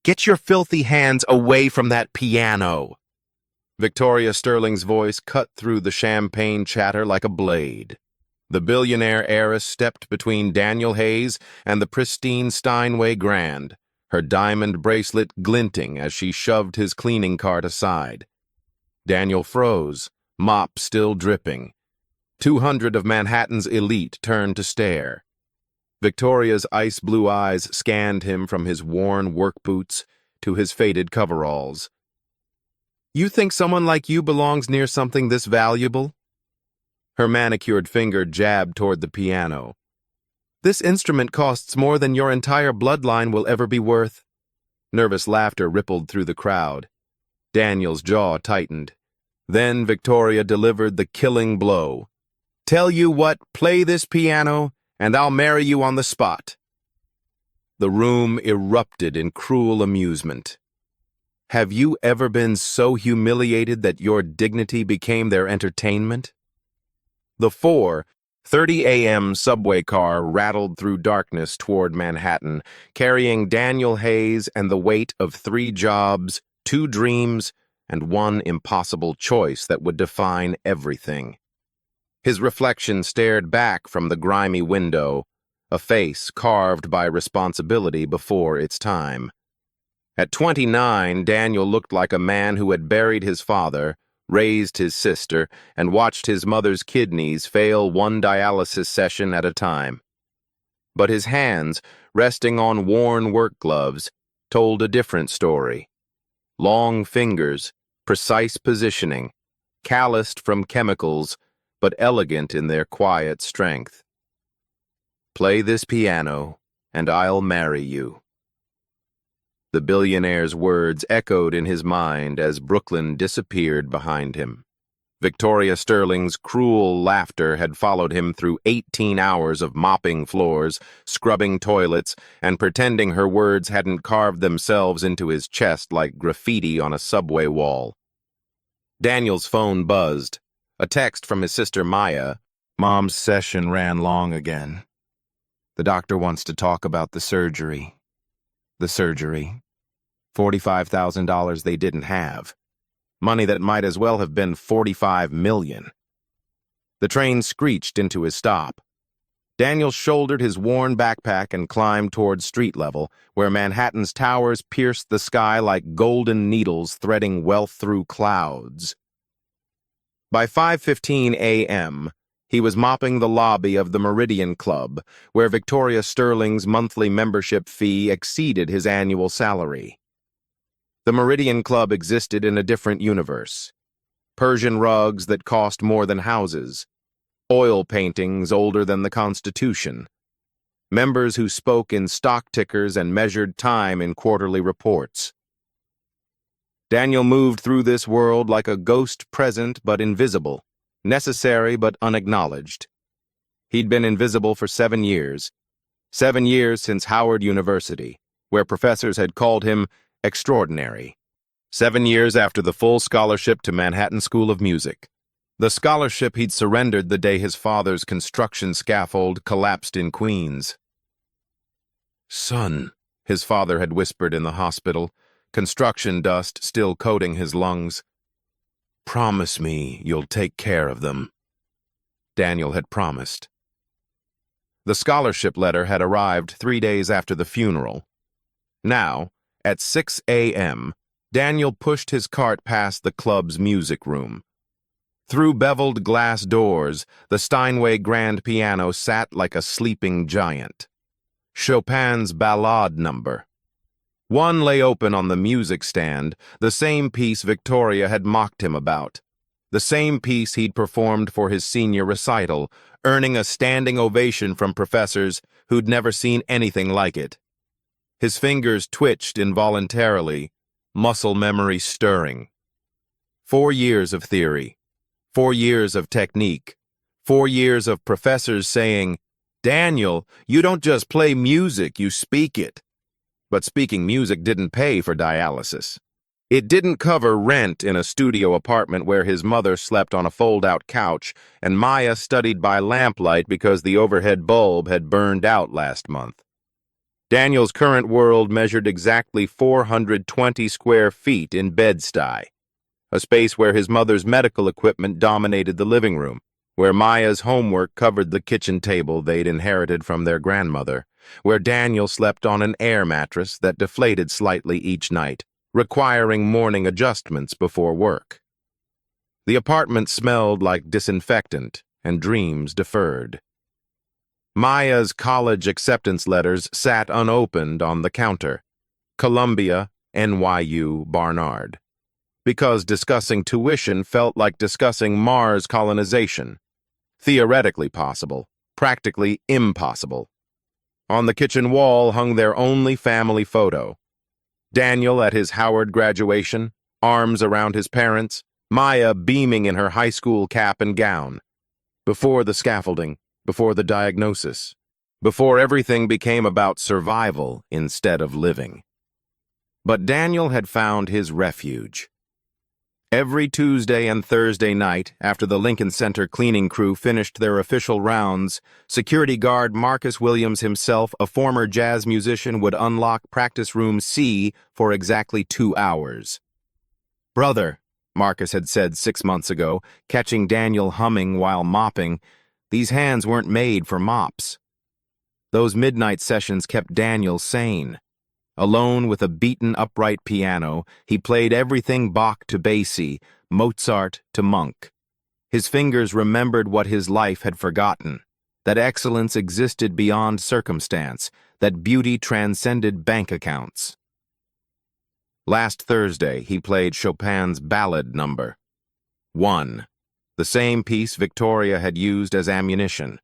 Get your filthy hands away from that piano. Victoria Sterling's voice cut through the champagne chatter like a blade. The billionaire heiress stepped between Daniel Hayes and the pristine Steinway Grand, her diamond bracelet glinting as she shoved his cleaning cart aside. Daniel froze, mop still dripping. 200 of Manhattan's elite turned to stare. Victoria's ice-blue eyes scanned him from his worn work boots to his faded coveralls. You think someone like you belongs near something this valuable? Her manicured finger jabbed toward the piano. This instrument costs more than your entire bloodline will ever be worth. Nervous laughter rippled through the crowd. Daniel's jaw tightened. Then Victoria delivered the killing blow. Tell you what, play this piano, and I'll marry you on the spot. The room erupted in cruel amusement. Have you ever been so humiliated that your dignity became their entertainment? The 4:30 a.m. subway car rattled through darkness toward Manhattan, carrying Daniel Hayes and the weight of 3 jobs, 2 dreams, and 1 impossible choice that would define everything. His reflection stared back from the grimy window, a face carved by responsibility before its time. At 29, Daniel looked like a man who had buried his father, raised his sister, and watched his mother's kidneys fail 1 dialysis session at a time. But his hands, resting on worn work gloves, told a different story. Long fingers, precise positioning, calloused from chemicals, but elegant in their quiet strength. Play this piano, and I'll marry you. The billionaire's words echoed in his mind as Brooklyn disappeared behind him. Victoria Sterling's cruel laughter had followed him through 18 hours of mopping floors, scrubbing toilets, and pretending her words hadn't carved themselves into his chest like graffiti on a subway wall. Daniel's phone buzzed. A text from his sister Maya. Mom's session ran long again. The doctor wants to talk about the surgery. The surgery. $45,000 they didn't have. Money that might as well have been $45 million. The train screeched into his stop. Daniel shouldered his worn backpack and climbed toward street level, where Manhattan's towers pierced the sky like golden needles threading wealth through clouds. By 5:15 a.m., he was mopping the lobby of the Meridian Club, where Victoria Sterling's monthly membership fee exceeded his annual salary. The Meridian Club existed in a different universe. Persian rugs that cost more than houses. Oil paintings older than the Constitution. Members who spoke in stock tickers and measured time in quarterly reports. Daniel moved through this world like a ghost present but invisible, necessary but unacknowledged. He'd been invisible for 7 years. 7 years since Howard University, where professors had called him extraordinary. 7 years after the full scholarship to Manhattan School of Music. The scholarship he'd surrendered the day his father's construction scaffold collapsed in Queens. Son, his father had whispered in the hospital, construction dust still coating his lungs. Promise me you'll take care of them. Daniel had promised. The scholarship letter had arrived 3 days after the funeral. Now, at 6 a.m., Daniel pushed his cart past the club's music room. Through beveled glass doors, the Steinway grand piano sat like a sleeping giant. Chopin's Ballade number. One lay open on the music stand, the same piece Victoria had mocked him about. The same piece he'd performed for his senior recital, earning a standing ovation from professors who'd never seen anything like it. His fingers twitched involuntarily, muscle memory stirring. 4 years of theory, 4 years of technique, 4 years of professors saying, Daniel, you don't just play music, you speak it. But speaking music didn't pay for dialysis. It didn't cover rent in a studio apartment where his mother slept on a fold-out couch and Maya studied by lamplight because the overhead bulb had burned out last month. Daniel's current world measured exactly 420 square feet in Bed-Stuy, a space where his mother's medical equipment dominated the living room, where Maya's homework covered the kitchen table they'd inherited from their grandmother, where Daniel slept on an air mattress that deflated slightly each night, requiring morning adjustments before work. The apartment smelled like disinfectant and dreams deferred. Maya's college acceptance letters sat unopened on the counter. Columbia, NYU, Barnard. Because discussing tuition felt like discussing Mars colonization. Theoretically possible, practically impossible. On the kitchen wall hung their only family photo. Daniel at his Howard graduation, arms around his parents, Maya beaming in her high school cap and gown. Before the scaffolding, before the diagnosis, before everything became about survival instead of living. But Daniel had found his refuge. Every Tuesday and Thursday night, after the Lincoln Center cleaning crew finished their official rounds, security guard Marcus Williams himself, a former jazz musician, would unlock practice room C for exactly 2 hours. "Brother," Marcus had said 6 months ago, catching Daniel humming while mopping, these hands weren't made for mops. Those midnight sessions kept Daniel sane. Alone with a beaten upright piano, he played everything Bach to Basie, Mozart to Monk. His fingers remembered what his life had forgotten, that excellence existed beyond circumstance, that beauty transcended bank accounts. Last Thursday, he played Chopin's Ballad Number 1, the same piece Victoria had used as ammunition.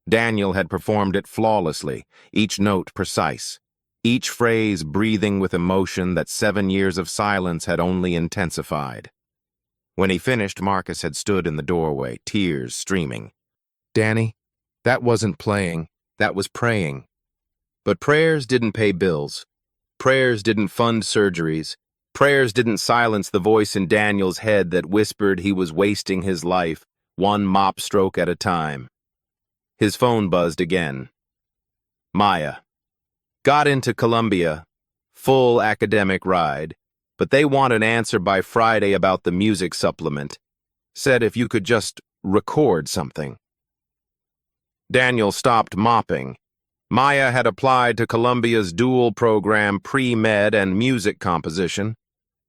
Daniel had performed it flawlessly, each note precise, each phrase breathing with emotion that 7 years of silence had only intensified. When he finished, Marcus had stood in the doorway, tears streaming. "Danny, that wasn't playing, that was praying." But prayers didn't pay bills. Prayers didn't fund surgeries. Prayers didn't silence the voice in Daniel's head that whispered he was wasting his life, one mop stroke at a time. His phone buzzed again. Maya. Got into Columbia. Full academic ride. But they want an answer by Friday about the music supplement. Said if you could just record something. Daniel stopped mopping. Maya had applied to Columbia's dual program pre-med and music composition.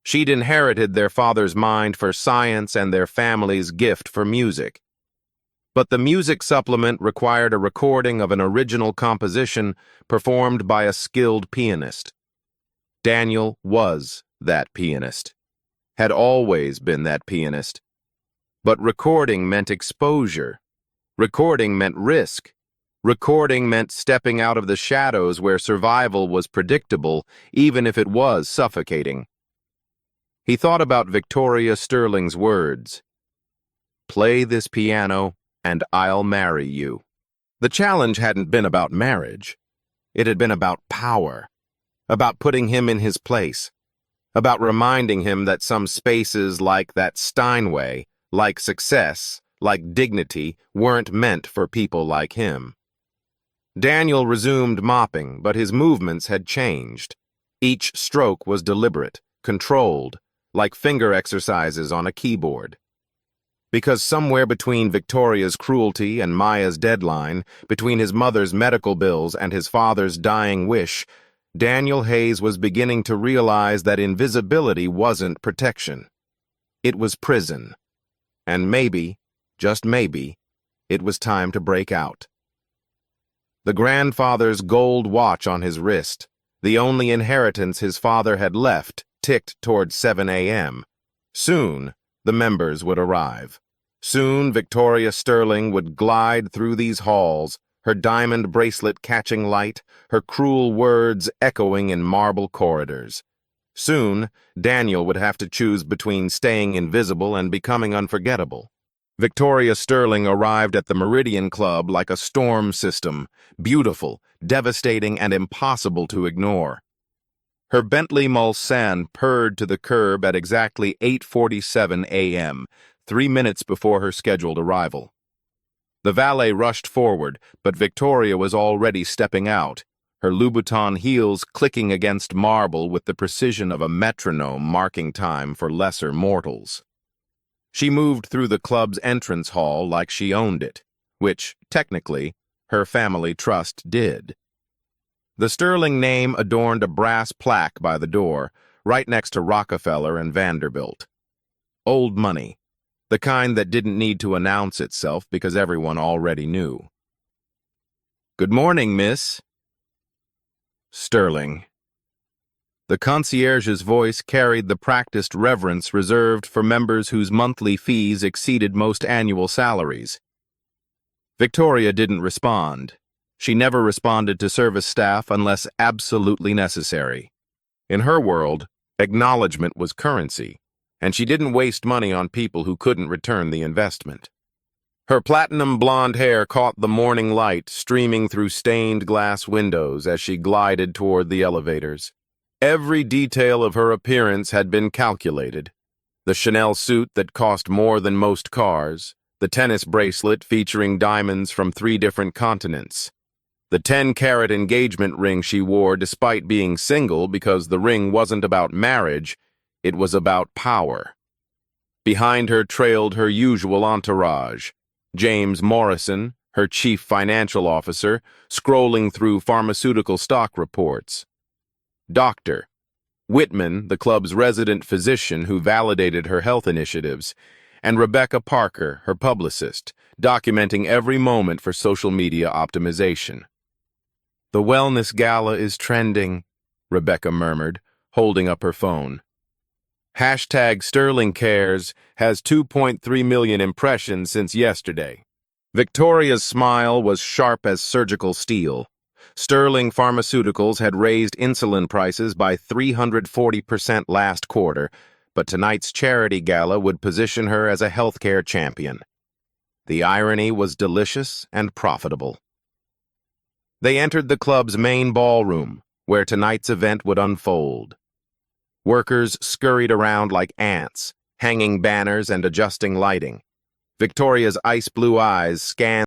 She'd inherited their father's mind for science and their family's gift for music. But the music supplement required a recording of an original composition performed by a skilled pianist. Daniel was that pianist, had always been that pianist. But recording meant exposure. Recording meant risk. Recording meant stepping out of the shadows where survival was predictable, even if it was suffocating. He thought about Victoria Sterling's words, "Play this piano, and I'll marry you." The challenge hadn't been about marriage. It had been about power, about putting him in his place, about reminding him that some spaces like that Steinway, like success, like dignity, weren't meant for people like him. Daniel resumed mopping, but his movements had changed. Each stroke was deliberate, controlled, like finger exercises on a keyboard. Because somewhere between Victoria's cruelty and Maya's deadline, between his mother's medical bills and his father's dying wish, Daniel Hayes was beginning to realize that invisibility wasn't protection. It was prison. And maybe, just maybe, it was time to break out. The grandfather's gold watch on his wrist, the only inheritance his father had left, ticked toward 7 a.m. Soon, the members would arrive. Soon, Victoria Sterling would glide through these halls, her diamond bracelet catching light, her cruel words echoing in marble corridors. Soon, Daniel would have to choose between staying invisible and becoming unforgettable. Victoria Sterling arrived at the Meridian Club like a storm system, beautiful, devastating, and impossible to ignore. Her Bentley Mulsanne purred to the curb at exactly 8:47 a.m., 3 minutes before her scheduled arrival. The valet rushed forward, but Victoria was already stepping out. her Louboutin heels clicking against marble with the precision of a metronome marking time for lesser mortals. She moved through the club's entrance hall like she owned it, which, technically, her family trust did. The Sterling name adorned a brass plaque by the door, right next to Rockefeller and Vanderbilt. Old money, the kind that didn't need to announce itself because everyone already knew. "Good morning, miss." Sterling. The concierge's voice carried the practiced reverence reserved for members whose monthly fees exceeded most annual salaries. Victoria didn't respond. She never responded to service staff unless absolutely necessary. In her world, acknowledgement was currency, and she didn't waste money on people who couldn't return the investment. Her platinum blonde hair caught the morning light streaming through stained glass windows as she glided toward the elevators. Every detail of her appearance had been calculated. The Chanel suit that cost more than most cars, the tennis bracelet featuring diamonds from 3 different continents, the 10-carat engagement ring she wore despite being single because the ring wasn't about marriage, it was about power. Behind her trailed her usual entourage, James Morrison, her chief financial officer, scrolling through pharmaceutical stock reports. Dr. Whitman, the club's resident physician who validated her health initiatives, and Rebecca Parker, her publicist, documenting every moment for social media optimization. "The wellness gala is trending," Rebecca murmured, holding up her phone. Hashtag Sterling Cares has 2.3 million impressions since yesterday. Victoria's smile was sharp as surgical steel. Sterling Pharmaceuticals had raised insulin prices by 340% last quarter, but tonight's charity gala would position her as a healthcare champion. The irony was delicious and profitable. They entered the club's main ballroom, where tonight's event would unfold. Workers scurried around like ants, hanging banners and adjusting lighting. Victoria's ice blue eyes scanned